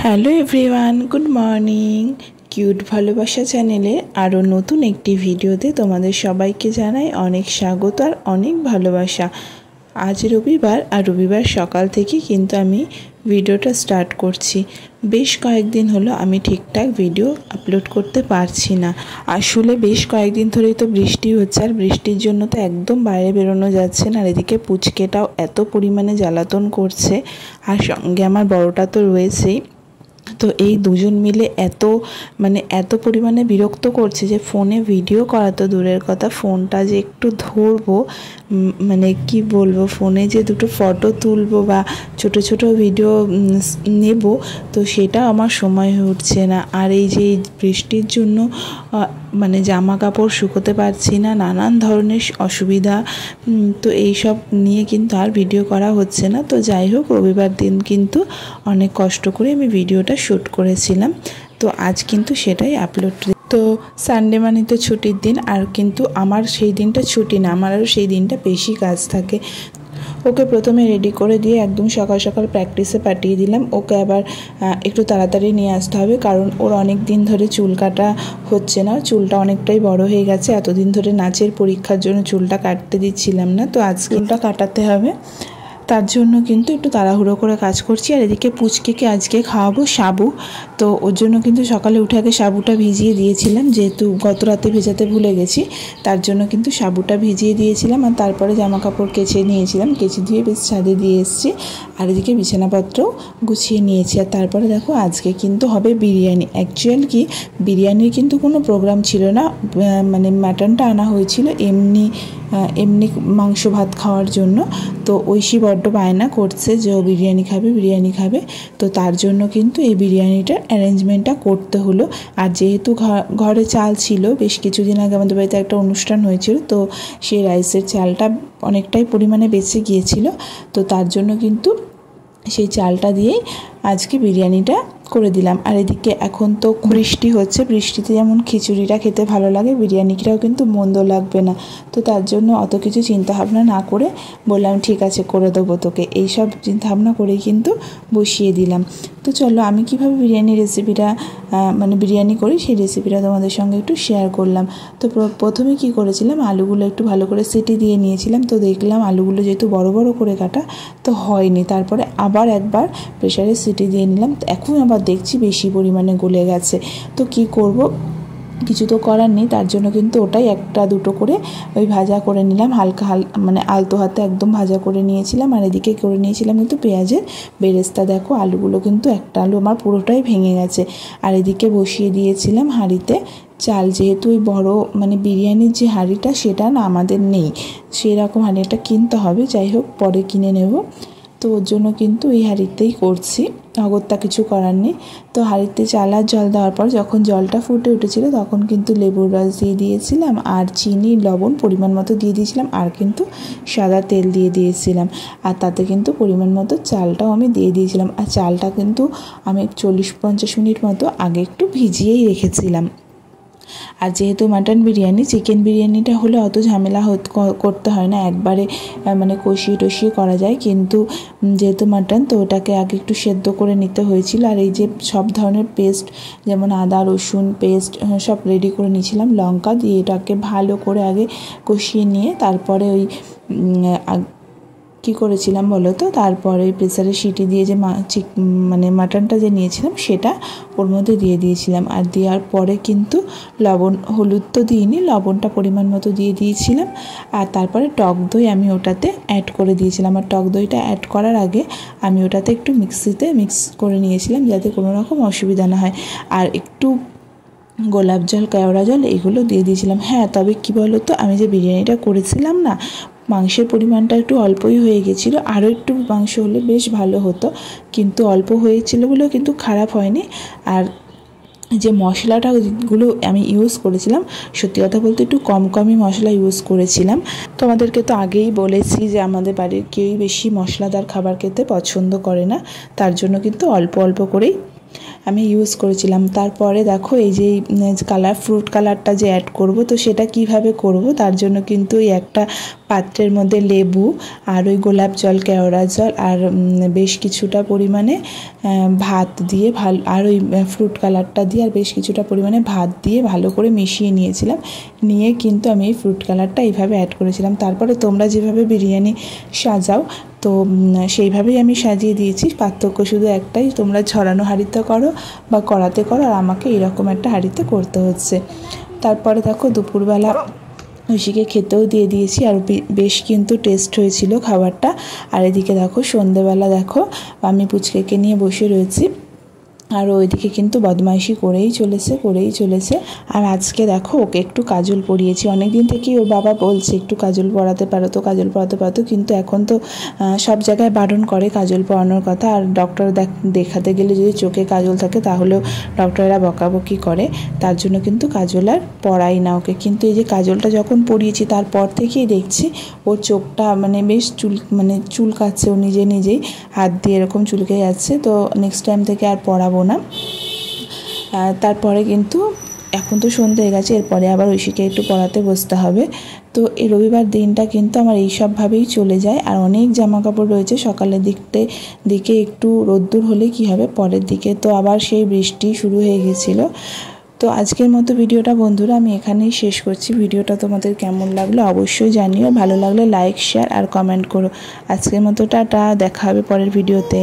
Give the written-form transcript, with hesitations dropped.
Hello everyone, good morning. Cute ভালোবাসা চ্যানেলে আরও নতুন একটি ভিডিওতে তোমাদের সবাইকে জানাই অনেক স্বাগত আর অনেক ভালোবাসা। আজ রবিবার, আর রবিবার সকাল থেকে কিন্তু আমি ভিডিওটা স্টার্ট করছি। বেশ কয়েকদিন হলো আমি ঠিকঠাক ভিডিও আপলোড করতে পারছি না। আসলে বেশ কয়েকদিন ধরেই তো বৃষ্টি হচ্ছে, আর বৃষ্টির জন্য তো একদম বাইরে বেরোনো যাচ্ছে না। আর এদিকে পুচকেটাও এত পরিমাণে জ্বালাতন করছে, আর সঙ্গে আমার বড়টা তো রয়েছেই। তো এই দুজন মিলে এত পরিমাণে বিরক্ত করছে যে ফোনে ভিডিও করা তো দূরের কথা, ফোনটা যে একটু ধরবো, কি বলবো, ফোনে যে দুটো ফটো তুলবো বা ছোট ছোট ভিডিও নেব, তো সেটা আমার সময় হয়ে উঠছে না। আর এই যে বৃষ্টির জন্য জামা কাপড় শুকোতে পারছি না, নানান ধরনের অসুবিধা, তো এই সব নিয়ে কিন্তু আর ভিডিও করা হচ্ছে না। তো যাই হোক, রবিবার দিন কিন্তু অনেক কষ্ট করে আমি ভিডিওটা শ্যুট করেছিলাম, তো আজ কিন্তু সেটাই আপলোড। তো সানডে মানে তো ছুটির দিন, আর কিন্তু আমার সেই দিনটা ছুটি না, আমার আরও সেই দিনটা বেশি কাজ থাকে। ওকে প্রথমে রেডি করে দিয়ে একদম সকাল সকাল প্র্যাকটিসে পাঠিয়ে দিলাম। ওকে আবার একটু তাড়াতাড়ি নিয়ে আসতে হবে, কারণ ওর অনেক দিন ধরে চুল কাটা হচ্ছে না, চুলটা অনেকটাই বড় হয়ে গেছে। এতদিন ধরে নাচের পরীক্ষার জন্য চুলটা কাটতে দিচ্ছিলাম না, তো আজ চুলটা কাটাতে হবে। তার জন্য কিন্তু একটু তাড়াহুড়ো করে কাজ করছি। আর এদিকে পুচকেকে আজকে খাওয়াবো সাবু, তো ওর জন্য কিন্তু সকালে উঠে আগে সাবুটা ভিজিয়ে দিয়েছিলাম, যেহেতু গত রাতে ভেজাতে ভুলে গেছি, তার জন্য কিন্তু সাবুটা ভিজিয়ে দিয়েছিলাম। আর তারপরে জামা কাপড় কেচে নিয়েছিলাম, কেচে দিয়ে বেশ ছাদে দিয়ে এসেছি। আর এদিকে বিছানাপত্রও গুছিয়ে নিয়েছি। আর তারপরে দেখো, আজকে কিন্তু হবে বিরিয়ানি। অ্যাকচুয়াল কি, বিরিয়ানির কিন্তু কোনো প্রোগ্রাম ছিল না, মাটনটা আনা হয়েছিল এমনি মাংস ভাত খাওয়ার জন্য। তো ঐশী বড্ড বায়না করছে যে ও বিরিয়ানি খাবে, তো তার জন্য কিন্তু এই বিরিয়ানিটার অ্যারেঞ্জমেন্টটা করতে হলো। আর যেহেতু ঘরে চাল ছিল, বেশ কিছুদিন আগে আমাদের বাড়িতে একটা অনুষ্ঠান হয়েছিল, তো সেই রাইসের চালটা অনেকটাই পরিমাণে বেঁচে গিয়েছিল, তো তার জন্য কিন্তু সেই চালটা দিয়েই আজকে বিরিয়ানিটা করে দিলাম। আর এদিকে এখন তো বৃষ্টি হচ্ছে, বৃষ্টিতে যেমন খিচুড়িটা খেতে ভালো লাগে, বিরিয়ানিটাও কিন্তু মন্দ লাগবে না। তো তার জন্য অত কিছু চিন্তাভাবনা না করে বললাম ঠিক আছে, করে দেবো তোকে, এইসব চিন্তাভাবনা করেই কিন্তু বসিয়ে দিলাম। তো চলো, আমি কীভাবে বিরিয়ানির রেসিপিটা বিরিয়ানি করি সেই রেসিপিটা তোমাদের সঙ্গে একটু শেয়ার করলাম। তো প্রথমে কি করেছিলাম, আলুগুলো একটু ভালো করে সিটি দিয়ে নিয়েছিলাম। তো দেখলাম আলুগুলো যেহেতু বড় বড় করে কাটা, তো হয়নি। তারপরে আবার একবার প্রেশারে সিটি দিয়ে নিলাম। এখন আবার দেখছি বেশি পরিমাণে গলে গেছে। তো কি করব, কিছু তো করার নেই, তার জন্য কিন্তু ওটাই একটা দুটো করে ওই ভাজা করে নিলাম, হালকা আলতো হাতে একদম ভাজা করে নিয়েছিলাম। আর এদিকে করে নিয়েছিলাম কিন্তু পেঁয়াজের বেরেস্তা। দেখো, আলুগুলো কিন্তু একটা আলু আমার পুরোটাই ভেঙে গেছে। আর এদিকে বসিয়ে দিয়েছিলাম হাঁড়িতে চাল, যেহেতু ওই বড় বিরিয়ানির যে হাঁড়িটা সেটা না আমাদের নেই, সেরকম হাঁড়িটা কিনতে হবে। যাই হোক, পরে কিনে নেব। তো ওর জন্য কিন্তু এই হাঁড়িতেই করছি, অগত্যা কিছু করার নেই। তো হাঁড়িতে চাল আর জল দেওয়ার পর যখন জলটা ফুটে উঠেছিল, তখন কিন্তু লেবুর রস দিয়ে দিয়েছিলাম, আর চিনি লবণ পরিমাণ মতো দিয়ে দিয়েছিলাম, আর কিন্তু সাদা তেল দিয়ে দিয়েছিলাম। আর তাতে কিন্তু পরিমাণ মতো চালটাও আমি দিয়ে দিয়েছিলাম। আর চালটা কিন্তু আমি 40-50 মিনিট মতো আগে একটু ভিজিয়েই রেখেছিলাম। আর যেহেতু মাটন বিরিয়ানি, চিকেন বিরিয়ানিটা হলে অত ঝামেলা করতে হয় না, একবারে কষিয়ে টষিয়ে করা যায়, কিন্তু যেহেতু মাটন, তো ওটাকে আগে একটু সেদ্ধ করে নিতে হয়েছিল। আর এই যে সব ধরনের পেস্ট, যেমন আদা রসুন পেস্ট সব রেডি করে নিয়েছিলাম, লঙ্কা দিয়ে এটাকে ভালো করে আগে কষিয়ে নিয়ে তারপরে ওই কী করেছিলাম বলো তো, তারপরে প্রেসারে সিটি দিয়ে যে মাটনটা যে নিয়েছিলাম সেটা ওর মধ্যে দিয়ে দিয়েছিলাম। আর দেওয়ার পরে কিন্তু লবণ হলুদ তো দিইনি, লবণটা পরিমাণ মতো দিয়ে দিয়েছিলাম। আর তারপরে টক দই আমি ওটাতে অ্যাড করে দিয়েছিলাম। আর টক দইটা অ্যাড করার আগে আমি ওটাতে একটু মিক্সিতে মিক্স করে নিয়েছিলাম, যাতে কোনো রকম অসুবিধা না হয়। আর একটু গোলাপ জল, কেওড়া জল এগুলো দিয়ে দিয়েছিলাম। হ্যাঁ, তবে কী বলো তো, আমি যে বিরিয়ানিটা করেছিলাম না, মাংসের পরিমাণটা একটু অল্পই হয়ে গেছিলো, আরও একটু মাংস হলে বেশ ভালো হতো, কিন্তু অল্প হয়েছিল বলেও কিন্তু খারাপ হয়নি। আর যে মশলাটাগুলো আমি ইউজ করেছিলাম, সত্যি কথা বলতে একটু কমই মশলা ইউজ করেছিলাম। তোমাদেরকে তো আগেই বলেছি যে আমাদের বাড়ির কেউই বেশি মশলাদার খাবার খেতে পছন্দ করে না, তার জন্য কিন্তু অল্প অল্প করেই আমি ইউজ করেছিলাম। তারপরে দেখো এই যে কালার ফ্রুট কালারটা যে অ্যাড করব, তো সেটা কিভাবে করব তার জন্য কিন্তু এই একটা পাত্রের মধ্যে লেবু আর ওই গোলাপ জল, কেওড়া জল আর বেশ কিছুটা পরিমাণে ভাত দিয়ে ভালো, আর ওই ফ্রুট কালারটা দিয়ে আর বেশ কিছুটা পরিমাণে ভাত দিয়ে ভালো করে মিশিয়ে নিয়েছিলাম। নিয়ে কিন্তু আমি এই ফ্রুট কালারটা এইভাবে অ্যাড করেছিলাম। তারপরে তোমরা যেভাবে বিরিয়ানি সাজাও তো সেইভাবেই আমি সাজিয়ে দিয়েছি। পার্থক্য শুধু একটাই, তোমরা ছড়ানো হাঁড়িতে করো বা কড়াতে করো, আর আমাকে এরকম একটা হাঁড়িতে করতে হচ্ছে। তারপরে দেখো দুপুরবেলা ঐশীকে খেতেও দিয়ে দিয়েছি, আর বেশ কিন্তু টেস্ট হয়েছিল খাবারটা। আর এদিকে দেখো সন্ধেবেলা দেখো আমি পুচকেকে নিয়ে বসে রয়েছি, আর ওইদিকে কিন্তু বদমাইশি করেই চলেছে। আর আজকে দেখো ওকে একটু কাজল পরিয়েছি। অনেক দিন থেকেই ওর বাবা বলছে একটু কাজল পরাতে পারো তো, কিন্তু এখন তো সব জায়গায় বারণ করে কাজল পরানোর কথা। আর ডক্টর দেখাতে গেলে যদি চোখে কাজল থাকে তাহলেও ডক্টরেরা বকাবকি করে, তার জন্য কিন্তু কাজল আর পরাই না ওকে। কিন্তু এই যে কাজলটা যখন পরিয়েছি তারপর থেকেই দেখছি ওর চোখটা বেশ চুলকাচ্ছে, ও নিজেই হাত দিয়ে এরকম চুলকে যাচ্ছে। তো নেক্সট টাইম থেকে আর পরাবো না। তারপরে কিন্তু এখন তো সন্ধ্যে হয়ে গেছে, এরপরে আবার ঐশীকে একটু পড়াতে বসতে হবে। তো এই রবিবার দিনটা কিন্তু আমার এইসবভাবেই চলে যায়। আর অনেক জামা কাপড় রয়েছে। সকালের দিকে একটু রোদ্দুর হলে কি হবে, পরের দিকে তো আবার সেই বৃষ্টি শুরু হয়ে গেছিলো। তো আজকের মতো ভিডিওটা বন্ধুরা আমি এখানেই শেষ করছি। ভিডিওটা তোমাদের কেমন লাগলো অবশ্যই জানিও। ভালো লাগলে লাইক, শেয়ার আর কমেন্ট করো। আজকের মতো টাটা, দেখা হবে পরের ভিডিওতে।